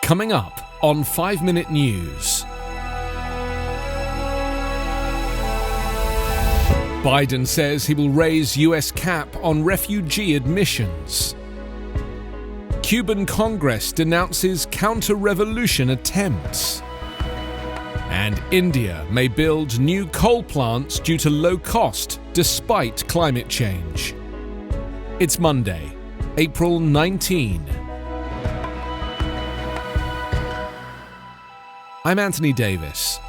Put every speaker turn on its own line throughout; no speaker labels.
Coming up on 5 Minute News. Biden says he will raise US cap on refugee admissions. Cuban Congress denounces counter-revolution attempts. And India may build new coal plants due to low cost despite climate change. It's Monday, April 19. I'm Anthony Davis.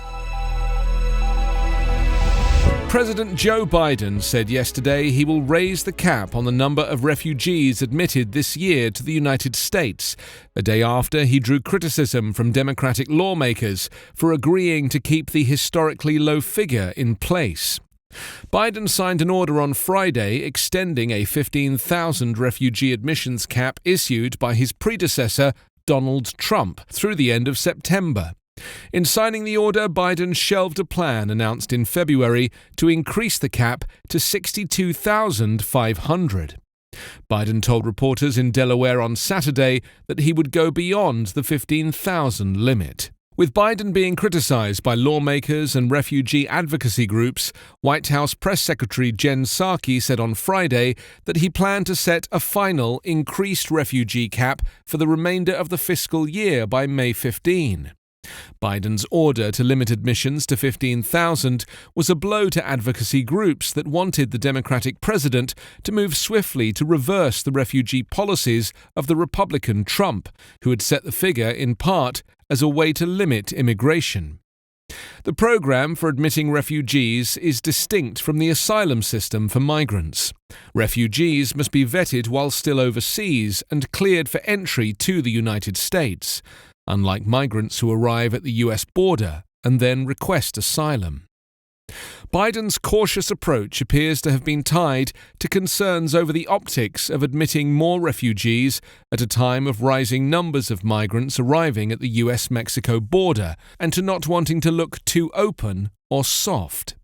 President Joe Biden said yesterday he will raise the cap on the number of refugees admitted this year to the United States, a day after he drew criticism from Democratic lawmakers for agreeing to keep the historically low figure in place. Biden signed an order on Friday extending a 15,000 refugee admissions cap issued by his predecessor, Donald Trump, through the end of September. In signing the order, Biden shelved a plan announced in February to increase the cap to 62,500. Biden told reporters in Delaware on Saturday that he would go beyond the 15,000 limit. With Biden being criticized by lawmakers and refugee advocacy groups, White House Press Secretary Jen Psaki said on Friday that he planned to set a final increased refugee cap for the remainder of the fiscal year by May 15. Biden's order to limit admissions to 15,000 was a blow to advocacy groups that wanted the Democratic president to move swiftly to reverse the refugee policies of the Republican Trump, who had set the figure in part as a way to limit immigration. The program for admitting refugees is distinct from the asylum system for migrants. Refugees must be vetted while still overseas and cleared for entry to the United States, unlike migrants who arrive at the US border and then request asylum. Biden's cautious approach appears to have been tied to concerns over the optics of admitting more refugees at a time of rising numbers of migrants arriving at the US-Mexico border, and to not wanting to look too open or soft.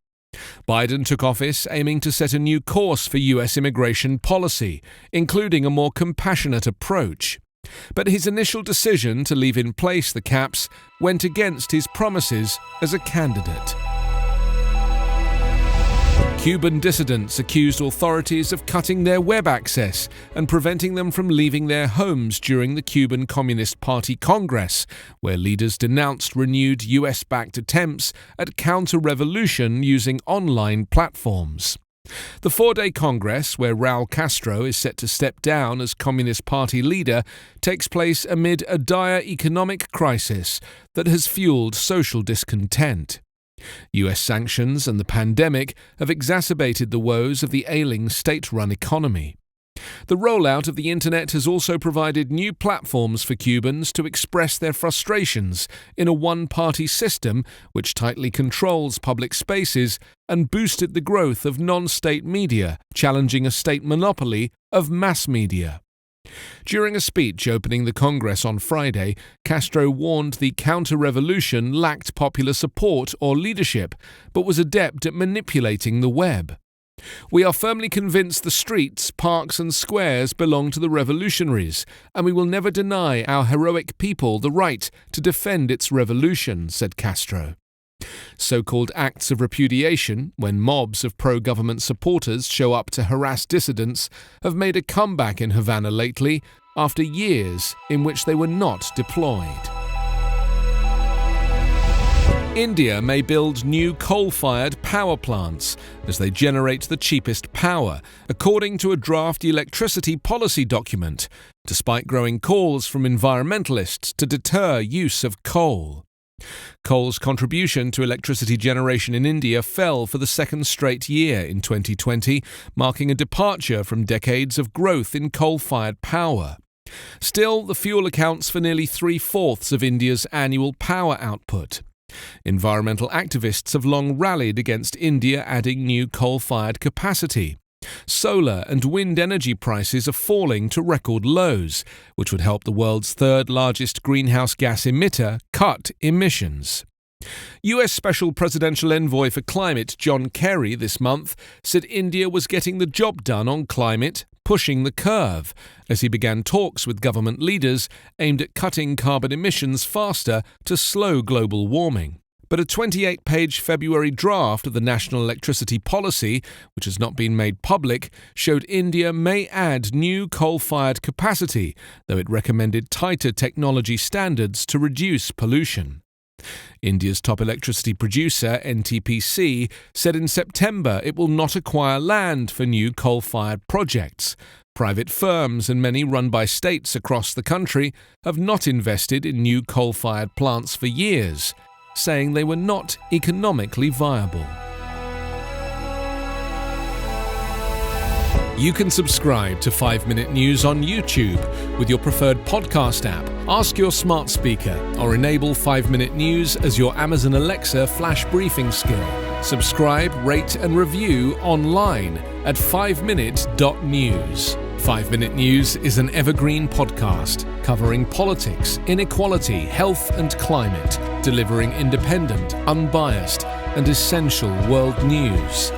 Biden took office aiming to set a new course for US immigration policy, including a more compassionate approach. But his initial decision to leave in place the caps went against his promises as a candidate. Cuban dissidents accused authorities of cutting their web access and preventing them from leaving their homes during the Cuban Communist Party Congress, where leaders denounced renewed US-backed attempts at counter-revolution using online platforms. The four-day Congress, where Raul Castro is set to step down as Communist Party leader, takes place amid a dire economic crisis that has fueled social discontent. US sanctions and the pandemic have exacerbated the woes of the ailing state-run economy. The rollout of the internet has also provided new platforms for Cubans to express their frustrations in a one-party system which tightly controls public spaces and boosted the growth of non-state media, challenging a state monopoly of mass media. During a speech opening the Congress on Friday, Castro warned the counter-revolution lacked popular support or leadership, but was adept at manipulating the web. "We are firmly convinced the streets, parks and squares belong to the revolutionaries, and we will never deny our heroic people the right to defend its revolution," said Castro. So-called acts of repudiation, when mobs of pro-government supporters show up to harass dissidents, have made a comeback in Havana lately after years in which they were not deployed. India may build new coal-fired power plants as they generate the cheapest power, according to a draft electricity policy document, despite growing calls from environmentalists to deter use of coal. Coal's contribution to electricity generation in India fell for the second straight year in 2020, marking a departure from decades of growth in coal-fired power. Still, the fuel accounts for nearly 3/4 of India's annual power output. Environmental activists have long rallied against India adding new coal-fired capacity. Solar and wind energy prices are falling to record lows, which would help the world's third-largest greenhouse gas emitter cut emissions. US Special Presidential Envoy for Climate John Kerry this month said India was getting the job done on climate, pushing the curve as he began talks with government leaders aimed at cutting carbon emissions faster to slow global warming. But a 28-page February draft of the National Electricity Policy, which has not been made public, showed India may add new coal-fired capacity, though it recommended tighter technology standards to reduce pollution. India's top electricity producer, NTPC, said in September it will not acquire land for new coal-fired projects. Private firms and many run by states across the country have not invested in new coal-fired plants for years, saying they were not economically viable. You can subscribe to 5 Minute News on YouTube with your preferred podcast app. Ask your smart speaker or enable 5 Minute News as your Amazon Alexa flash briefing skill. Subscribe, rate and review online at 5minute.news. 5 Minute News is an Evergreen Podcast covering politics, inequality, health and climate, delivering independent, unbiased and essential world news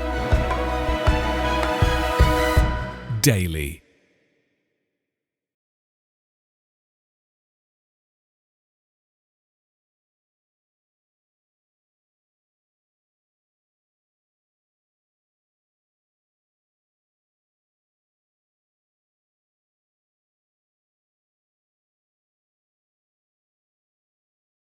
daily.